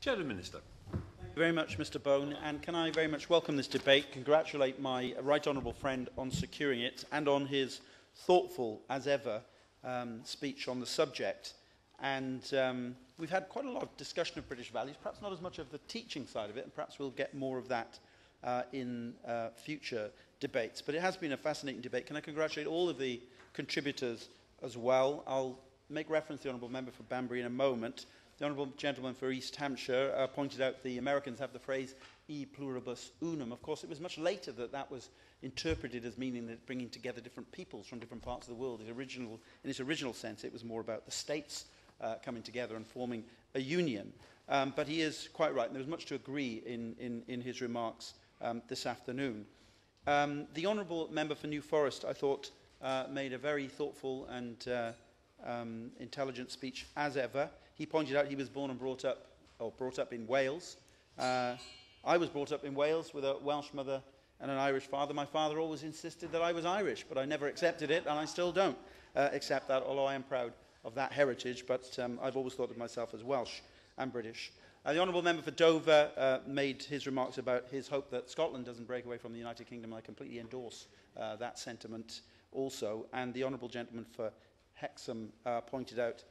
Chair and Minister. Thank you very much, Mr Bone, and can I very much welcome this debate, congratulate my right honourable friend on securing it and on his thoughtful, as ever, speech on the subject. And we've had quite a lot of discussion of British values, perhaps not as much of the teaching side of it, and perhaps we'll get more of that in future debates. But it has been a fascinating debate. Can I congratulate all of the contributors as well? I'll make reference to the Honourable Member for Banbury in a moment. The Honourable Gentleman for East Hampshire pointed out the Americans have the phrase e pluribus unum. Of course, it was much later that that was interpreted as meaning that bringing together different peoples from different parts of the world. In its original sense, it was more about the states coming together and forming a union. But he is quite right, and there was much to agree in his remarks this afternoon. The Honourable Member for New Forest, I thought, made a very thoughtful and intelligent speech, as ever. He pointed out he was born and brought up in Wales. I was brought up in Wales with a Welsh mother and an Irish father. My father always insisted that I was Irish, but I never accepted it, and I still don't accept that, although I am proud of that heritage. But I've always thought of myself as Welsh and British. The Honourable Member for Dover made his remarks about his hope that Scotland doesn't break away from the United Kingdom. I completely endorse that sentiment also. And the Honourable Gentleman for Hexham pointed out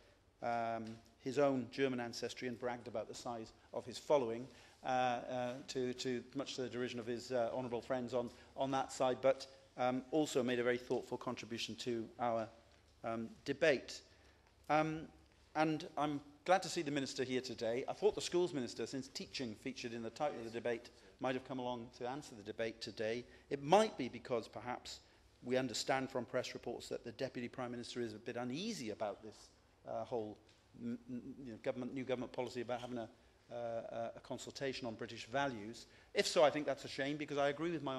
his own German ancestry and bragged about the size of his following, to much to the derision of his honourable friends on that side, but also made a very thoughtful contribution to our debate. And I'm glad to see the Minister here today. I thought the Schools Minister, since teaching featured in the title of the debate, might have come along to answer the debate today. It might be because perhaps we understand from press reports that the Deputy Prime Minister is a bit uneasy about this whole new government policy about having a consultation on British values. If so, I think that's a shame, because I agree with my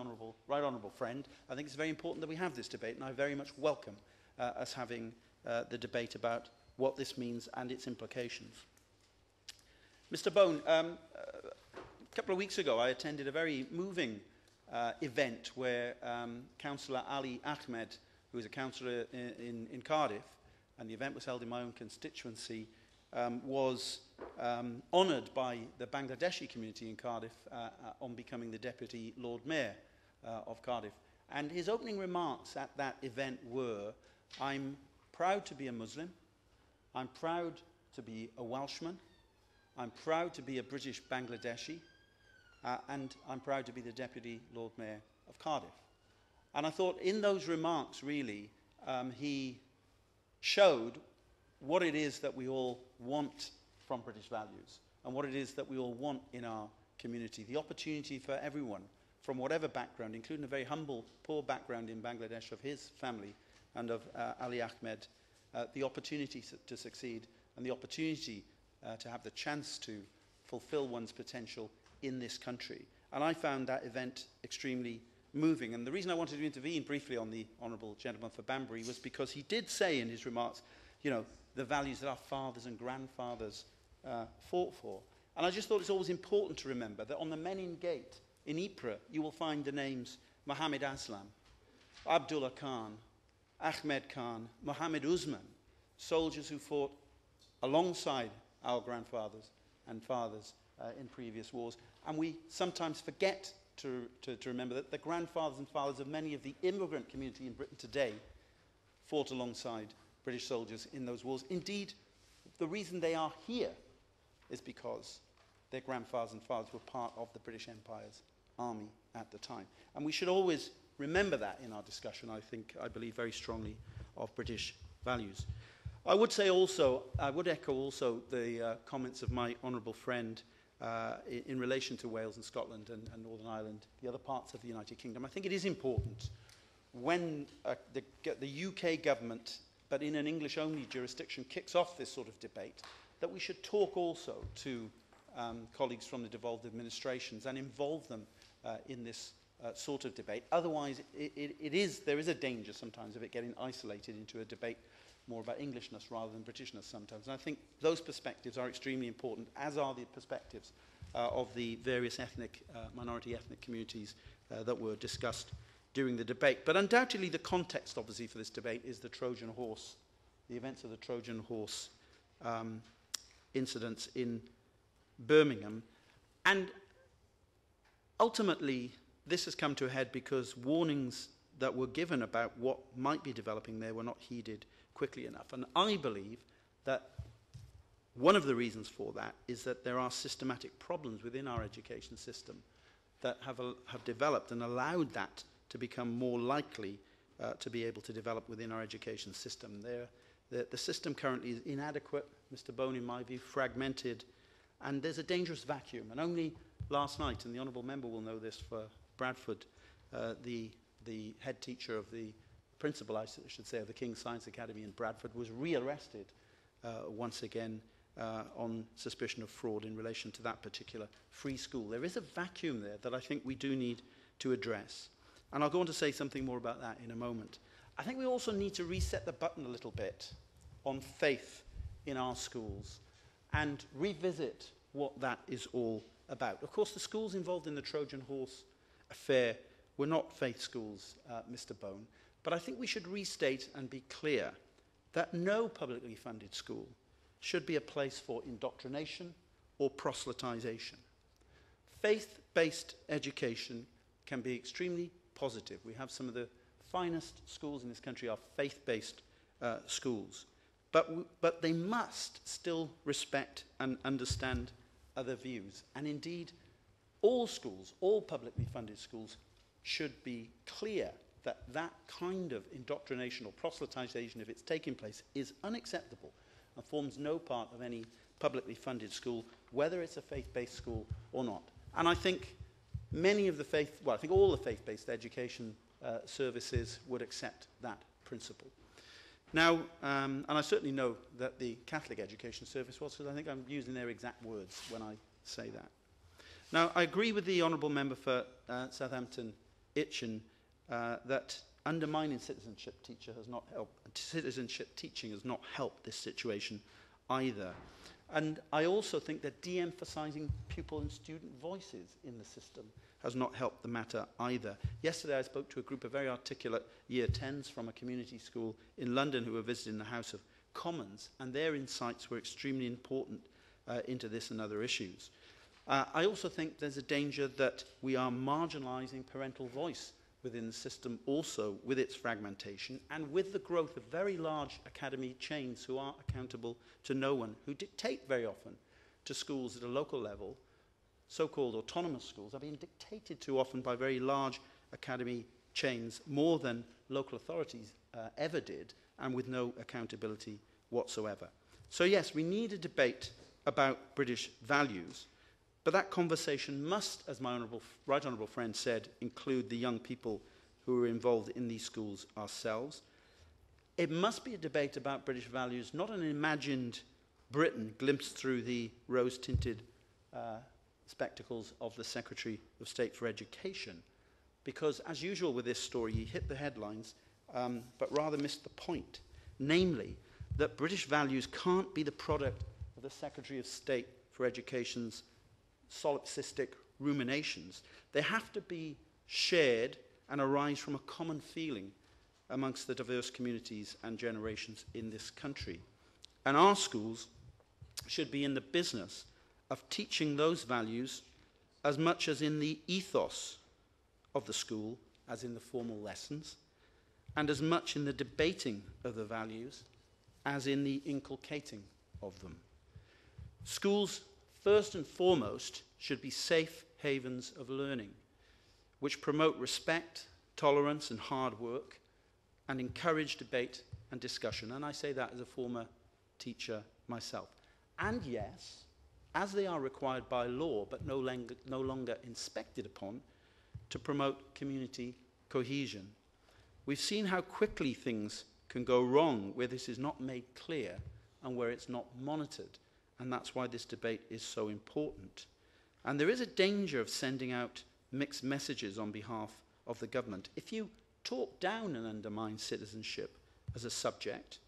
right honourable friend. I think it's very important that we have this debate, and I very much welcome us having the debate about what this means and its implications. Mr Bone, a couple of weeks ago I attended a very moving event where Councillor Ali Ahmed, who is a councillor in Cardiff, and the event was held in my own constituency, was honoured by the Bangladeshi community in Cardiff on becoming the Deputy Lord Mayor of Cardiff. And his opening remarks at that event were, "I'm proud to be a Muslim, I'm proud to be a Welshman, I'm proud to be a British Bangladeshi, and I'm proud to be the Deputy Lord Mayor of Cardiff." And I thought in those remarks, really, he showed what it is that we all want from British values and what it is that we all want in our community. The opportunity for everyone, from whatever background, including a very humble, poor background in Bangladesh of his family and of Ali Ahmed, the opportunity to succeed and the opportunity to have the chance to fulfill one's potential in this country. And I found that event extremely moving. And the reason I wanted to intervene briefly on the Honourable Gentleman for Banbury was because he did say in his remarks, you know, the values that our fathers and grandfathers fought for. And I just thought it's always important to remember that on the Menin Gate in Ypres, you will find the names Muhammad Aslam, Abdullah Khan, Ahmed Khan, Muhammad Usman, soldiers who fought alongside our grandfathers and fathers in previous wars. And we sometimes forget to remember that the grandfathers and fathers of many of the immigrant community in Britain today fought alongside British soldiers in those wars. Indeed, the reason they are here is because their grandfathers and fathers were part of the British Empire's army at the time. And we should always remember that in our discussion, I believe very strongly, of British values. I would echo also the comments of my honourable friend in relation to Wales and Scotland and Northern Ireland, the other parts of the United Kingdom. I think it is important when the UK government, but in an English-only jurisdiction, kicks off this sort of debate, that we should talk also to colleagues from the devolved administrations and involve them in this sort of debate. Otherwise, there is a danger sometimes of it getting isolated into a debate more about Englishness rather than Britishness sometimes. And I think those perspectives are extremely important, as are the perspectives of the various minority ethnic communities that were discussed during the debate. But undoubtedly the context, obviously, for this debate is the Trojan horse, the events of the Trojan horse incidents in Birmingham. And ultimately, this has come to a head because warnings that were given about what might be developing there were not heeded quickly enough. And I believe that one of the reasons for that is that there are systematic problems within our education system that have developed and allowed that to become more likely to be able to develop within our education system. The system currently is inadequate, Mr. Bone, in my view, fragmented, and there's a dangerous vacuum. And only last night, and the Honourable Member will know this for Bradford, the head teacher of the principal, I should say, of the King's Science Academy in Bradford was rearrested once again on suspicion of fraud in relation to that particular free school. There is a vacuum there that I think we do need to address. And I'll go on to say something more about that in a moment. I think we also need to reset the button a little bit on faith in our schools and revisit what that is all about. Of course, the schools involved in the Trojan Horse affair were not faith schools, Mr. Bone, but I think we should restate and be clear that no publicly funded school should be a place for indoctrination or proselytization. Faith-based education can be extremely positive. We have some of the finest schools in this country are faith-based schools, but they must still respect and understand other views. And indeed, all schools, all publicly funded schools, should be clear that that kind of indoctrination or proselytization, if it's taking place, is unacceptable and forms no part of any publicly funded school, whether it's a faith-based school or not. And I think many of the I think all the faith-based education services would accept that principle. Now, and I certainly know that the Catholic Education Service was, because I think I'm using their exact words when I say that. Now, I agree with the Honourable Member for Southampton Itchen that undermining citizenship teaching has not helped this situation either. And I also think that de-emphasising pupil and student voices in the system has not helped the matter either. Yesterday I spoke to a group of very articulate Year 10s from a community school in London who were visiting the House of Commons, and their insights were extremely important into this and other issues. I also think there's a danger that we are marginalising parental voice within the system also with its fragmentation and with the growth of very large academy chains who are accountable to no one, who dictate very often to schools at a local level. So-called autonomous schools are being dictated to often by very large academy chains, more than local authorities ever did, and with no accountability whatsoever. So yes, we need a debate about British values, but that conversation must, as my right honourable friend said, include the young people who are involved in these schools ourselves. It must be a debate about British values, not an imagined Britain glimpsed through the rose-tinted spectacles of the Secretary of State for Education, because, as usual with this story, he hit the headlines, but rather missed the point, namely that British values can't be the product of the Secretary of State for Education's solipsistic ruminations. They have to be shared and arise from a common feeling amongst the diverse communities and generations in this country. And our schools should be in the business of teaching those values as much as in the ethos of the school, as in the formal lessons, and as much in the debating of the values as in the inculcating of them. Schools, first and foremost, should be safe havens of learning, which promote respect, tolerance, and hard work, and encourage debate and discussion. And I say that as a former teacher myself. And yes, as they are required by law, but no longer inspected upon, to promote community cohesion. We've seen how quickly things can go wrong where this is not made clear and where it's not monitored. And that's why this debate is so important. And there is a danger of sending out mixed messages on behalf of the government. If you talk down and undermine citizenship as a subject,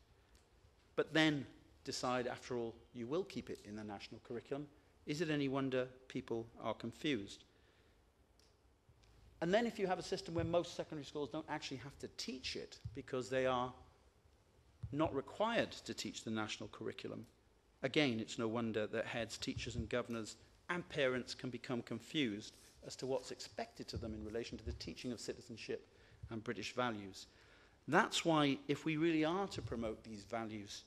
but then decide, after all, you will keep it in the national curriculum, is it any wonder people are confused? And then if you have a system where most secondary schools don't actually have to teach it because they are not required to teach the national curriculum, again, it's no wonder that heads, teachers and governors and parents can become confused as to what's expected of them in relation to the teaching of citizenship and British values. That's why, if we really are to promote these values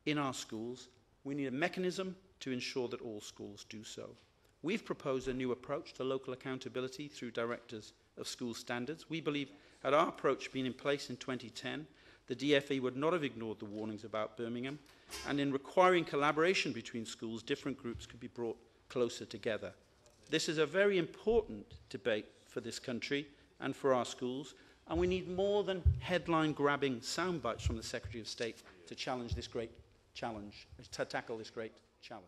in our schools, we need a mechanism to ensure that all schools do so. We've proposed a new approach to local accountability through directors of school standards. We believe, had our approach been in place in 2010, the DFE would not have ignored the warnings about Birmingham, and in requiring collaboration between schools, different groups could be brought closer together. This is a very important debate for this country and for our schools, and we need more than headline-grabbing sound bites from the Secretary of State to challenge this great challenge, to tackle this great challenge.